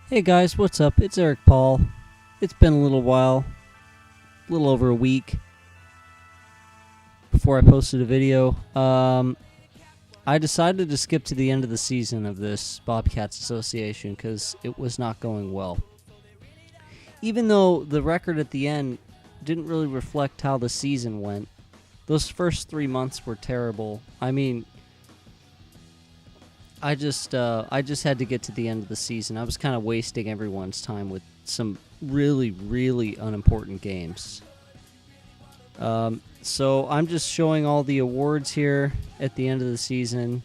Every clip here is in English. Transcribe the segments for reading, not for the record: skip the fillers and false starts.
Hey guys, what's up? It's Eric Paul. It's been a little while, a little over a week before I posted a video. I decided to skip to the end of the season of this Bobcats association because it was not going well. Even though the record at the end didn't really reflect how the season went, those first 3 months were terrible. I mean, I just had to get to the end of the season. I was kind of wasting everyone's time with some really, really unimportant games. So I'm just showing all the awards here at the end of the season.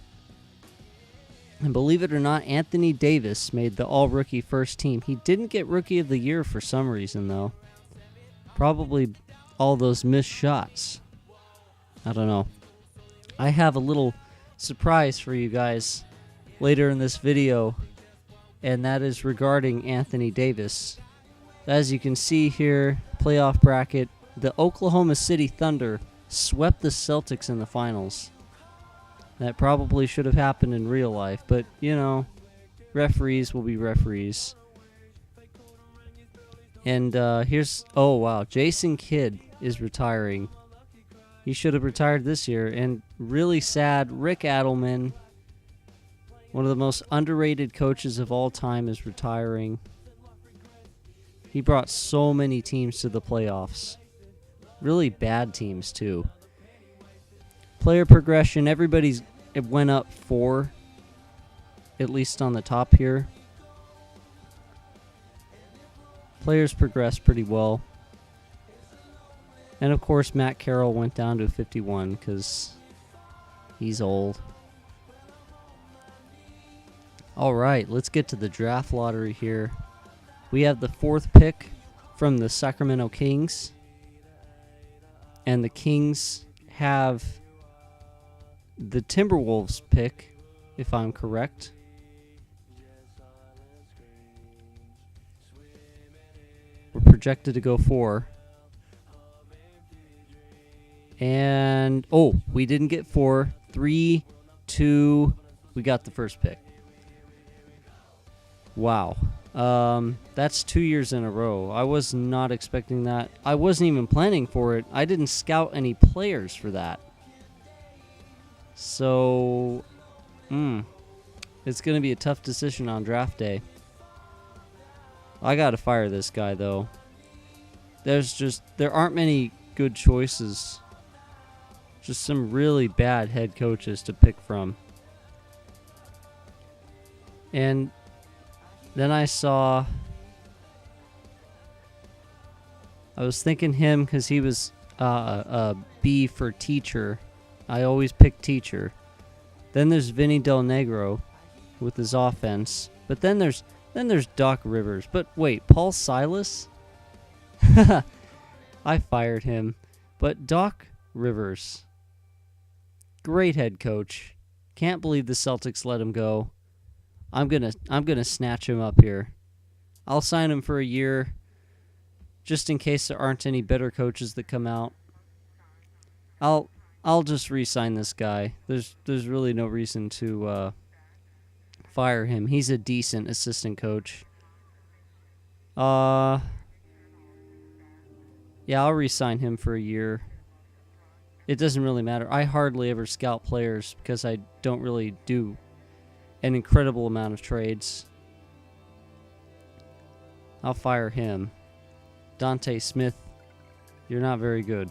And believe it or not, Anthony Davis made the all-rookie first team. He didn't get Rookie of the Year for some reason, though. Probably all those missed shots. I don't know. I have a little surprise for you guys later in this video, and that is regarding Anthony Davis. As you can see here, playoff bracket, the Oklahoma City Thunder swept the Celtics in the finals. That probably should have happened in real life, but, you know, referees will be referees. And here's, oh wow, Jason Kidd is retiring. He should have retired this year. And really sad, Rick Adelman, one of the most underrated coaches of all time, is retiring. He brought so many teams to the playoffs. Really bad teams, too. Player progression, it went up 4, at least on the top here. Players progressed pretty well. And of course, Matt Carroll went down to 51 because he's old. All right, let's get to the draft lottery here. We have the 4th pick from the Sacramento Kings. And the Kings have the Timberwolves pick, if I'm correct. We're projected to go 4. And, oh, we didn't get 4. 3, 2, we got the first pick. Wow. That's 2 years in a row. I was not expecting that. I wasn't even planning for it. I didn't scout any players for that. So, it's going to be a tough decision on draft day. I got to fire this guy, though. There aren't many good choices. Just some really bad head coaches to pick from. And then I was thinking him because he was a B for teacher. I always pick teacher. Then there's Vinny Del Negro with his offense. But then there's Doc Rivers. But wait, Paul Silas? I fired him. But Doc Rivers, great head coach. Can't believe the Celtics let him go. I'm gonna snatch him up here. I'll sign him for a year, just in case there aren't any better coaches that come out. I'll just re-sign this guy. There's really no reason to fire him. He's a decent assistant coach. Yeah, I'll re-sign him for a year. It doesn't really matter. I hardly ever scout players because I don't really do an incredible amount of trades. I'll fire him. Dante Smith, you're not very good.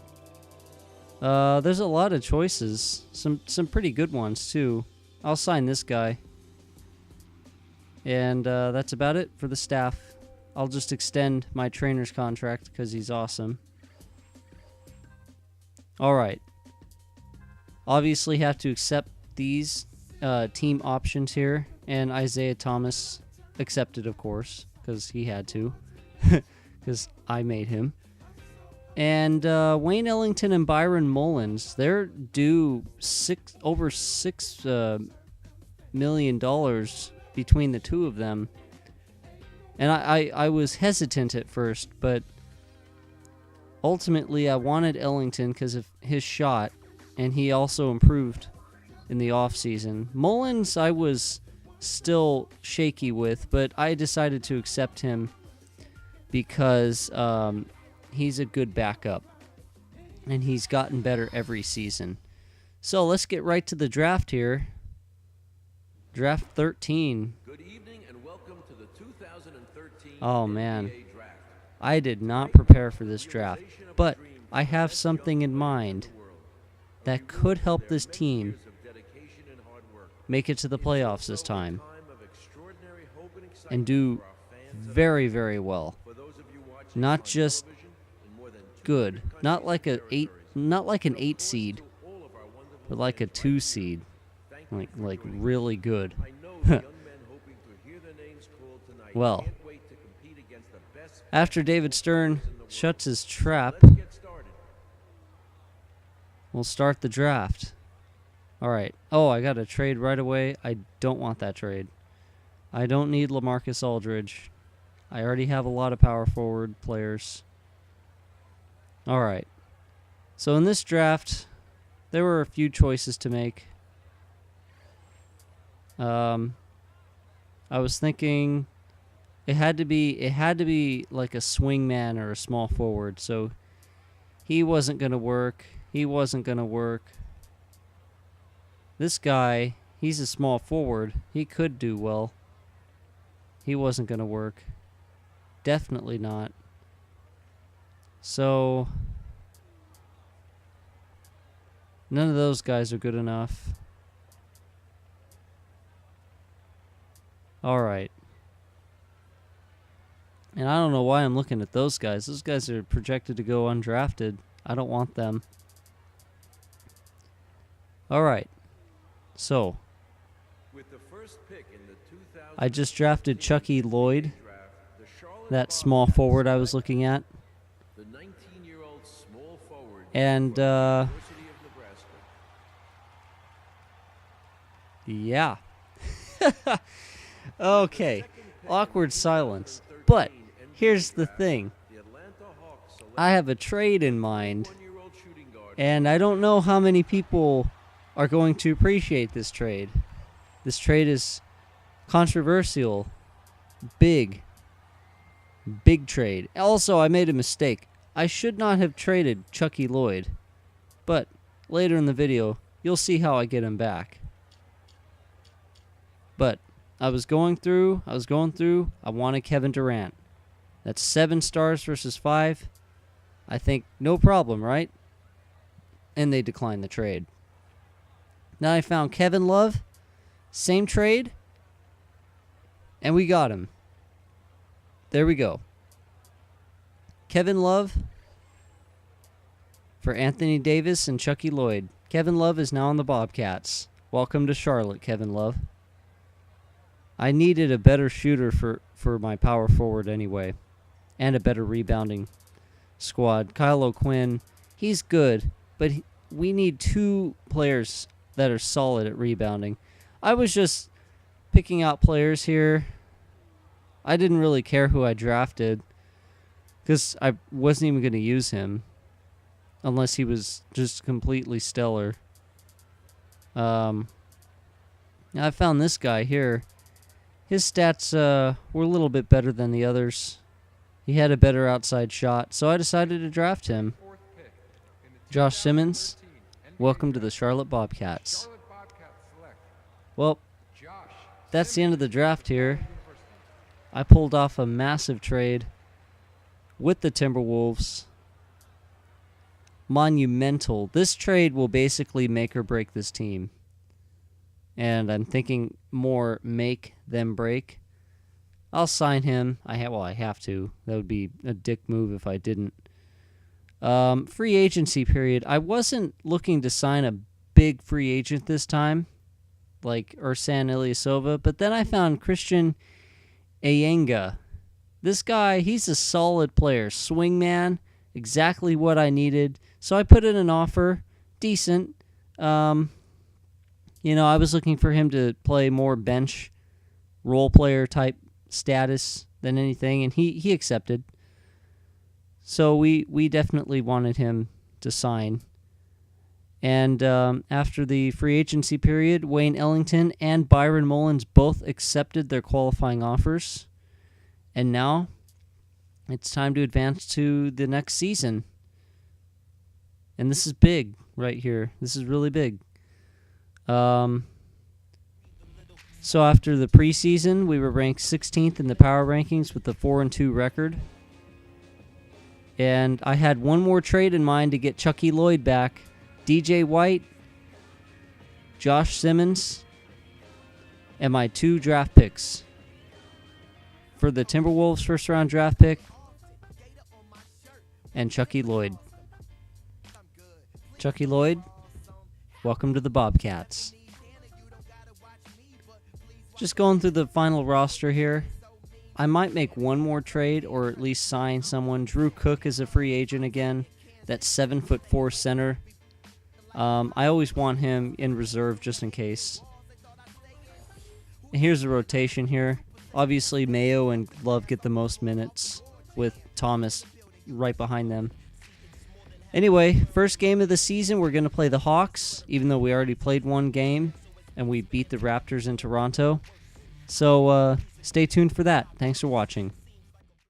There's a lot of choices. Some pretty good ones, too. I'll sign this guy. And that's about it for the staff. I'll just extend my trainer's contract because he's awesome. All right. Obviously have to accept these team options here, and Isaiah Thomas accepted, of course, because he had to, because I made him. And Wayne Ellington and Byron Mullins, they're due over $6 million between the two of them. And I was hesitant at first, but ultimately I wanted Ellington because of his shot, and he also improved in the offseason. Mullins, I was still shaky with, but I decided to accept him because he's a good backup, and he's gotten better every season. So let's get right to the draft here. Draft 13. Good evening and welcome to the 2013 Oh, man. NBA Draft. I did not prepare for this draft, but I have something in mind that could help this team make it to the playoffs this time and do very, very well. Not just good, not like an 8 seed, but like a 2 seed, like really good. Well, after David Stern shuts his trap, we'll start the draft. All right. Oh, I got a trade right away. I don't want that trade. I don't need LaMarcus Aldridge. I already have a lot of power forward players. All right. So in this draft, there were a few choices to make. I was thinking it had to be like a swing man or a small forward. So he wasn't going to work. This guy, he's a small forward. He could do well. He wasn't going to work. Definitely not. So none of those guys are good enough. All right. And I don't know why I'm looking at those guys. Those guys are projected to go undrafted. I don't want them. All right. So, With the first pick in the 2000 I just drafted Chucky Lloyd, that small forward I was looking at. the 19-year-old small forward And, from the University of Nebraska. yeah. Okay. Awkward silence. But here's the thing. The Atlanta Hawks select I have a trade in mind, 21-year-old shooting guard and I don't know how many people are going to appreciate this trade. This trade is controversial. Big trade. Also, I made a mistake. I should not have traded Chucky Lloyd, but later in the video, you'll see how I get him back. But I was going through, I wanted Kevin Durant. That's 7 stars versus 5. I think no problem, right? And they declined the trade. Now I found Kevin Love, same trade, and we got him. There we go. Kevin Love for Anthony Davis and Chucky Lloyd. Kevin Love is now on the Bobcats. Welcome to Charlotte, Kevin Love. I needed a better shooter for my power forward anyway, and a better rebounding squad. Kyle O'Quinn, he's good, but we need 2 players that are solid at rebounding. I was just picking out players here. I didn't really care who I drafted because I wasn't even going to use him unless he was just completely stellar. I found this guy here. His stats were a little bit better than the others. He had a better outside shot, so I decided to draft him. Josh Simmons, welcome to the Charlotte Bobcats. Well, that's the end of the draft here. I pulled off a massive trade with the Timberwolves. Monumental. This trade will basically make or break this team. And I'm thinking more make than break. I'll sign him. I have to. That would be a dick move if I didn't. Free agency period. I wasn't looking to sign a big free agent this time, like Ersan Ilyasova, but then I found Christian Eyenga. This guy, he's a solid player. Swingman, exactly what I needed. So I put in an offer. Decent. I was looking for him to play more bench role player type status than anything, and he accepted. So we definitely wanted him to sign. And after the free agency period, Wayne Ellington and Byron Mullins both accepted their qualifying offers. And now it's time to advance to the next season. And this is big right here. This is really big. So after the preseason, we were ranked 16th in the power rankings with a 4-2 record. And I had one more trade in mind to get Chucky Lloyd back. DJ White, Josh Simmons, and my 2 draft picks. For the Timberwolves first round draft pick and Chucky Lloyd. Chucky Lloyd, welcome to the Bobcats. Just going through the final roster here. I might make one more trade or at least sign someone. Drew Cook is a free agent again. That 7'4" center. I always want him in reserve just in case. And here's the rotation here. Obviously, Mayo and Love get the most minutes with Thomas right behind them. Anyway, first game of the season, we're going to play the Hawks, even though we already played one game and we beat the Raptors in Toronto. So stay tuned for that. Thanks for watching.